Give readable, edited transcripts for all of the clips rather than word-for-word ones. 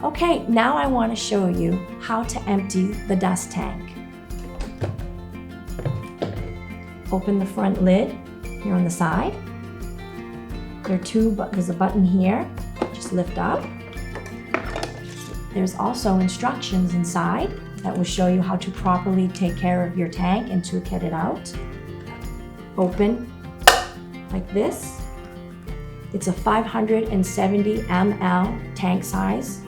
Okay, now I want to show you how to empty the dust tank. Open the front lid here on the side. There's a button here, just lift up. There's also instructions inside that will show you how to properly take care of your tank and to get it out. Open like this. It's a 570 ml tank size.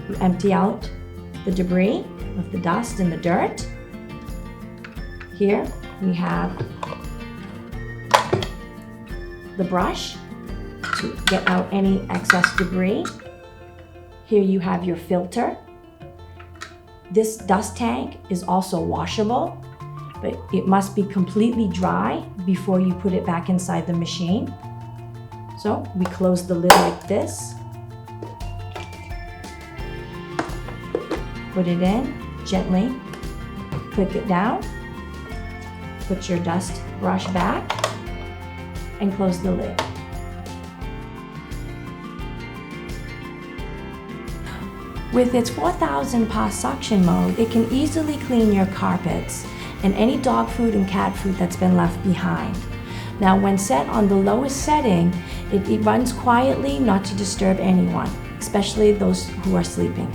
You empty out the debris of the dust and the dirt. Here we have the brush to get out any excess debris. Here you have your filter. This dust tank is also washable, but it must be completely dry before you put it back inside the machine. So we close the lid like this. Put it in gently, click it down, put your dust brush back, and close the lid. With its 4,000 PA suction mode, it can easily clean your carpets and any dog food and cat food that's been left behind. Now, when set on the lowest setting, it runs quietly, not to disturb anyone, especially those who are sleeping.